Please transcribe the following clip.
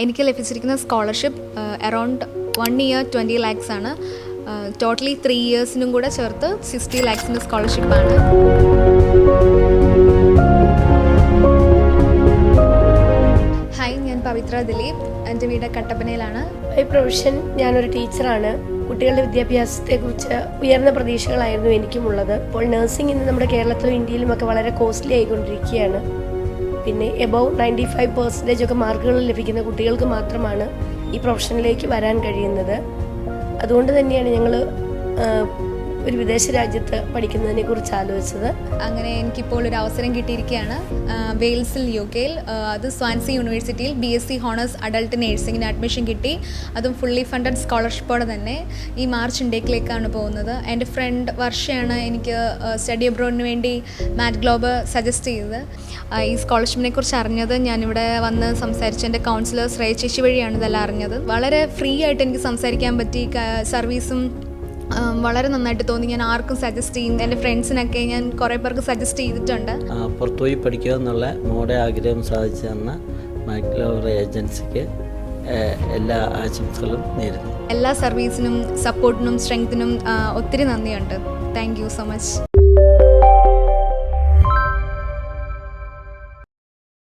എനിക്ക് ലഭിച്ചിരിക്കുന്ന scholarship around 1 year 20 lakhs ആണ്. ടോട്ടലി 3 yearsനും കൂടെ ചേർത്ത് 60 lakhsൻ്റെ സ്കോളർഷിപ്പാണ്. ഹായ്, ഞാൻ പവിത്ര ദിലീപ്. എൻ്റെ വീട് കട്ടപ്പനയിലാണ്. ബൈ പ്രൊഫഷൻ ഞാനൊരു ടീച്ചറാണ്. കുട്ടികളുടെ വിദ്യാഭ്യാസത്തെക്കുറിച്ച് ഉയർന്ന പ്രതീക്ഷകളായിരുന്നു എനിക്കുമുള്ളത്. ഇപ്പോൾ നഴ്സിംഗ് ഇന്ന് നമ്മുടെ കേരളത്തിലും ഇന്ത്യയിലുമൊക്കെ വളരെ കോസ്റ്റ്ലി ആയിക്കൊണ്ടിരിക്കുകയാണ്. പിന്നെ എബവ് 95% ഒക്കെ മാർക്കുകൾ ലഭിക്കുന്ന കുട്ടികൾക്ക് മാത്രമാണ് ഈ പ്രൊഫഷനിലേക്ക് വരാൻ കഴിയുന്നത്. അതുകൊണ്ട് തന്നെയാണ് ഞങ്ങൾ ഒരു വിദേശ രാജ്യത്ത് പഠിക്കുന്നതിനെ കുറിച്ച് ആലോചിച്ചത്. അങ്ങനെ എനിക്കിപ്പോൾ ഒരു അവസരം കിട്ടിയിരിക്കുകയാണ് വെയിൽസിൽ UK. അത് സ്വാൻസി യൂണിവേഴ്സിറ്റിയിൽ BSc ഹോണേഴ്സ് അഡൾട്ട് നേഴ്സിങ്ങിന് അഡ്മിഷൻ കിട്ടി. അതും ഫുള്ളി ഫണ്ടഡ് സ്കോളർഷിപ്പോടെ തന്നെ ഈ മാർച്ച് ഇൻടേക്കിലേക്കാണ് പോകുന്നത്. എൻ്റെ ഫ്രണ്ട് വർഷയാണ് എനിക്ക് സ്റ്റഡി അബ്രോഡിന് വേണ്ടി മാറ്റ് ഗ്ലോബ് സജസ്റ്റ് ചെയ്തത്. ഈ സ്കോളർഷിപ്പിനെ കുറിച്ച് അറിഞ്ഞത് ഞാനിവിടെ വന്ന് സംസാരിച്ച എൻ്റെ കൗൺസിലർ ശ്രേയ ചേച്ചി വഴിയാണ് ഇതെല്ലാം അറിഞ്ഞത്. വളരെ ഫ്രീ ആയിട്ട് എനിക്ക് സംസാരിക്കാൻ പറ്റി. സർവീസും വളരെ നന്നായിട്ട് തോന്നി. ഞാൻ ആർക്കും സജസ്റ്റ് ചെയ്യും, എൻ്റെ ഫ്രണ്ട്സിനൊക്കെ ഞാൻ കുറേ പേർക്ക് സജസ്റ്റ് ചെയ്തിട്ടുണ്ട്. പുറത്തുപോയി പഠിക്കുക എന്നുള്ള മോടെ ആഗ്രഹം സാധിച്ചു തന്ന മാറ്റ് ഗ്ലോബ് ഏജൻസിക്ക് എല്ലാ ആശംസകളും നേരുന്നു. എല്ലാ സർവീസിനും സപ്പോർട്ടിനും സ്ട്രെങ്ത്തിനും ഒത്തിരി നന്ദിയുണ്ട്. Thank you so much.